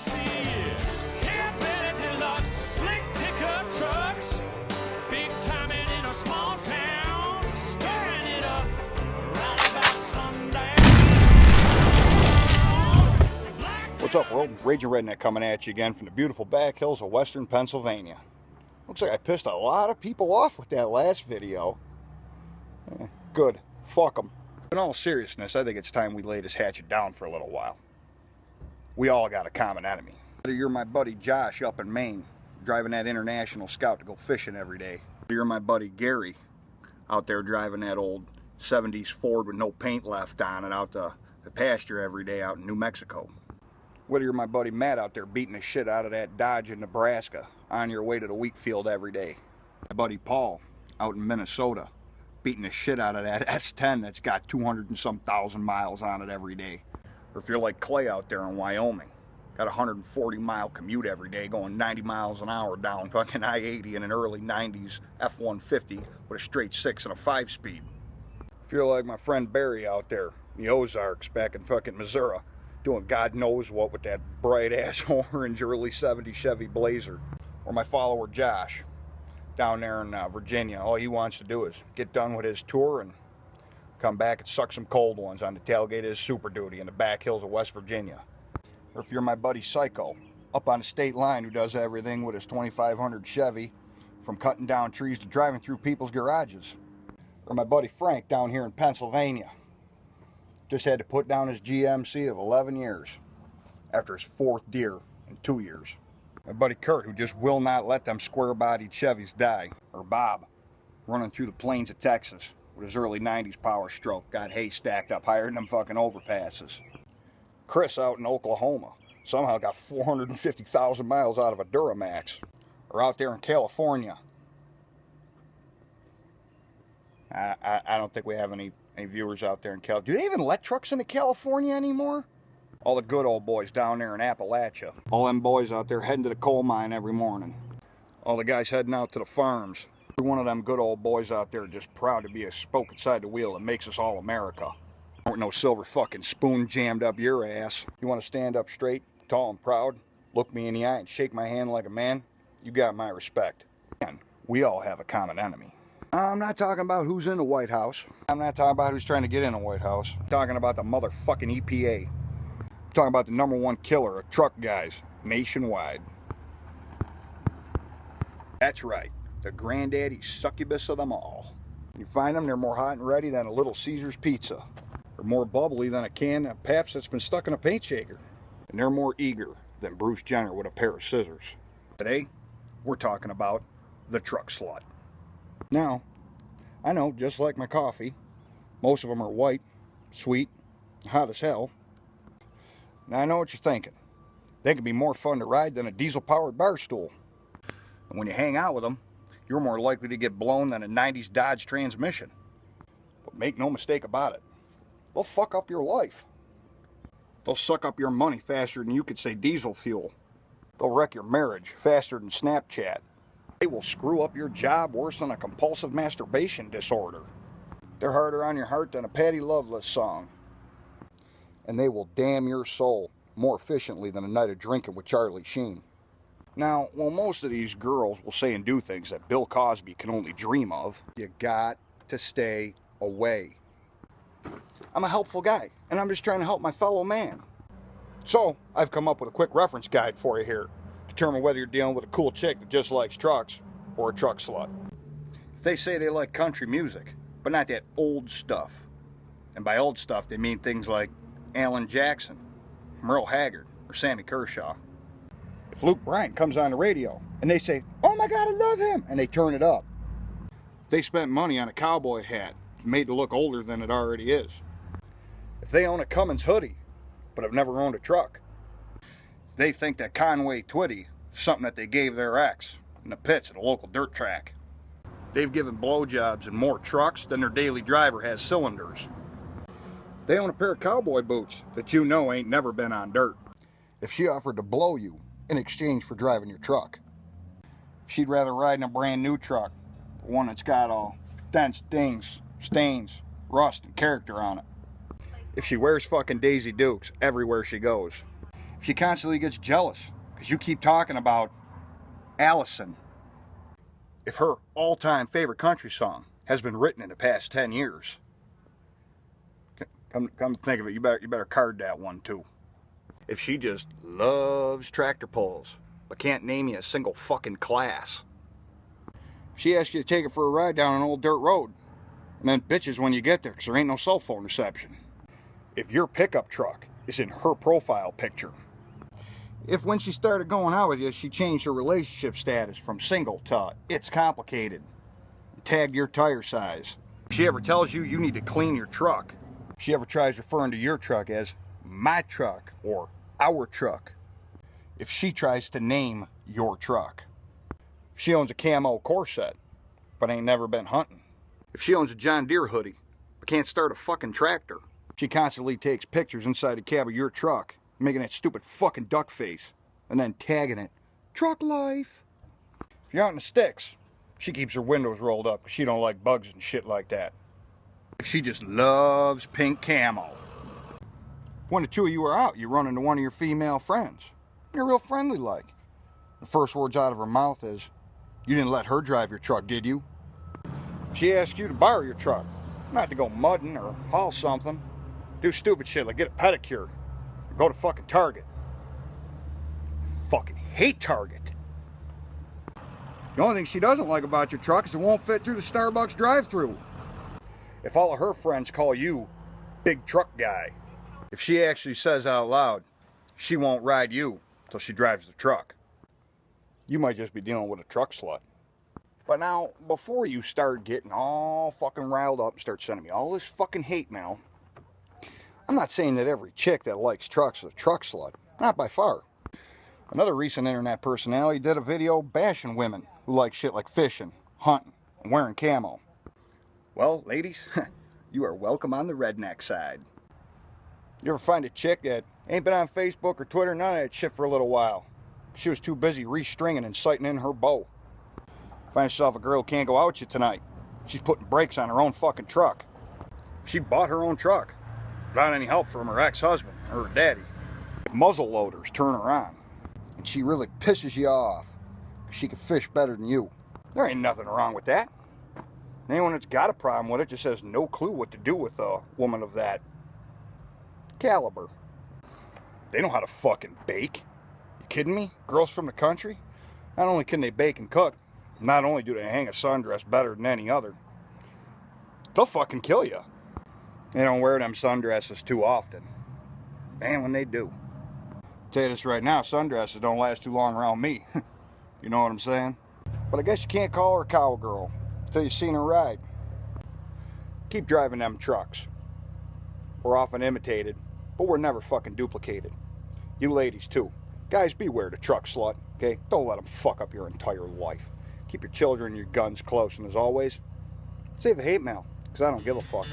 see. Camping deluxe, slick pickup trucks. Big timing in a small town. Stirring it up right about sundown. What's up, world? Raging Redneck coming at you again from the beautiful back hills of western Pennsylvania. Looks like I pissed a lot of people off with that last video. Good. Fuck them. In all seriousness, I think it's time we lay this hatchet down for a little while. We all got a common enemy. Whether you're my buddy Josh up in Maine, driving that International Scout to go fishing every day. Whether you're my buddy Gary, out there driving that old 70s Ford with no paint left on it out the pasture every day out in New Mexico. Whether you're my buddy Matt out there beating the shit out of that Dodge in Nebraska on your way to the wheat field every day. My buddy Paul out in Minnesota beating the shit out of that S10 that's got 200 and some thousand miles on it every day. Or if you're like Clay out there in Wyoming, got a 140-mile commute every day going 90 miles an hour down fucking I-80 in an early 90s F-150 with a straight 6 and a 5-speed. If you're like my friend Barry out there in the Ozarks back in fucking Missouri, doing God knows what with that bright-ass orange early 70s Chevy Blazer. Or my follower Josh, down there in Virginia. All he wants to do is get done with his tour and come back and suck some cold ones on the tailgate of his Super Duty in the back hills of West Virginia. Or if you're my buddy Psycho, up on the state line who does everything with his 2500 Chevy, from cutting down trees to driving through people's garages. Or my buddy Frank down here in Pennsylvania. Just had to put down his GMC of 11 years after his 4th deer in 2 years. My buddy Kurt, who just will not let them square-bodied Chevys die. Or Bob, running through the plains of Texas with his early 90s Power Stroke, got hay stacked up higher than them fucking overpasses. Chris out in Oklahoma somehow got 450,000 miles out of a Duramax. Or out there in California. I don't think we have any viewers out there in California. Do they even let trucks into California anymore? All the good old boys down there in Appalachia. All them boys out there heading to the coal mine every morning. All the guys heading out to the farms. Every one of them good old boys out there just proud to be a spoke inside the wheel that makes us all America. Don't no silver fucking spoon jammed up your ass. You want to stand up straight, tall and proud, look me in the eye and shake my hand like a man? You got my respect. And we all have a common enemy. I'm not talking about who's in the White House. I'm not talking about who's trying to get in the White House. I'm talking about the motherfucking EPA. I'm talking about the #1 killer of truck guys nationwide. That's right, the granddaddy succubus of them all. You find them, they're more hot and ready than a Little Caesar's pizza. They're more bubbly than a can of Pabst that's been stuck in a paint shaker. And they're more eager than Bruce Jenner with a pair of scissors. Today, we're talking about the truck slut. Now, I know, just like my coffee, most of them are white, sweet, hot as hell. Now, I know what you're thinking. They can be more fun to ride than a diesel-powered bar stool. And when you hang out with them, you're more likely to get blown than a 90s Dodge transmission. But make no mistake about it, they'll fuck up your life. They'll suck up your money faster than you could say diesel fuel. They'll wreck your marriage faster than Snapchat. They will screw up your job worse than a compulsive masturbation disorder. They're harder on your heart than a Patti Loveless song. And they will damn your soul more efficiently than a night of drinking with Charlie Sheen. Now, while most of these girls will say and do things that Bill Cosby can only dream of, you got to stay away. I'm a helpful guy, and I'm just trying to help my fellow man. So, I've come up with a quick reference guide for you here. Determine whether you're dealing with a cool chick that just likes trucks or a truck slut. If they say they like country music, but not that old stuff, and by old stuff they mean things like Alan Jackson, Merle Haggard, or Sammy Kershaw. If Luke Bryan comes on the radio and they say, "Oh my God, I love him," and they turn it up. If they spent money on a cowboy hat, it's made to look older than it already is. If they own a Cummins hoodie, but have never owned a truck. If they think that Conway Twitty is something that they gave their ex in the pits at a local dirt track. They've given blowjobs in more trucks than their daily driver has cylinders. They own a pair of cowboy boots that you know ain't never been on dirt. If she offered to blow you in exchange for driving your truck. If she'd rather ride in a brand new truck, one that's got all dents, dings, stains, rust, and character on it. If she wears fucking Daisy Dukes everywhere she goes. She constantly gets jealous because you keep talking about Allison. If her all-time favorite country song has been written in the past 10 years, come to think of it, you better card that one too. If she just loves tractor pulls, but can't name you a single fucking class. If she asks you to take her for a ride down an old dirt road, and then bitches when you get there because there ain't no cell phone reception. If your pickup truck is in her profile picture. If when she started going out with you, she changed her relationship status from single to it's complicated, tagged your tire size. If she ever tells you you need to clean your truck. If she ever tries referring to your truck as my truck or our truck. If she tries to name your truck. If she owns a camo Corvette, but ain't never been hunting. If she owns a John Deere hoodie, but can't start a fucking tractor. She constantly takes pictures inside the cab of your truck, making that stupid fucking duck face, and then tagging it, truck life. If you're out in the sticks, she keeps her windows rolled up because she don't like bugs and shit like that. If she just loves pink camo. When the two of you are out, you run into one of your female friends. You're real friendly like. The first words out of her mouth is, you didn't let her drive your truck, did you? If she asks you to borrow your truck, not to go mudding or haul something, do stupid shit like get a pedicure, or go to fucking Target. I fucking hate Target. The only thing she doesn't like about your truck is it won't fit through the Starbucks drive-thru. If all of her friends call you big truck guy, if she actually says out loud, she won't ride you till she drives the truck, you might just be dealing with a truck slut. But now, before you start getting all fucking riled up and start sending me all this fucking hate mail, I'm not saying that every chick that likes trucks is a truck slut. Not by far. Another recent internet personality did a video bashing women who like shit like fishing, hunting, and wearing camo. Well, ladies, you are welcome on the redneck side. You ever find a chick that ain't been on Facebook or Twitter, none of that shit for a little while? She was too busy restringing and sighting in her bow. Find yourself a girl who can't go out with you tonight. She's putting brakes on her own fucking truck. She bought her own truck without any help from her ex-husband or her daddy. If muzzle loaders turn her on and she really pisses you off because she can fish better than you, there ain't nothing wrong with that. Anyone that's got a problem with it just has no clue what to do with a woman of that caliber. They know how to fucking bake. You kidding me? Girls from the country? Not only can they bake and cook, not only do they hang a sundress better than any other, they'll fucking kill you. They don't wear them sundresses too often. Man, when they do. I'll tell you this right now, sundresses don't last too long around me. You know what I'm saying? But I guess you can't call her a cowgirl until you've seen her ride. Keep driving them trucks. We're often imitated, but we're never fucking duplicated. You ladies too. Guys, beware the truck slut, okay? Don't let them fuck up your entire life. Keep your children and your guns close, and as always, save the hate mail, because I don't give a fuck.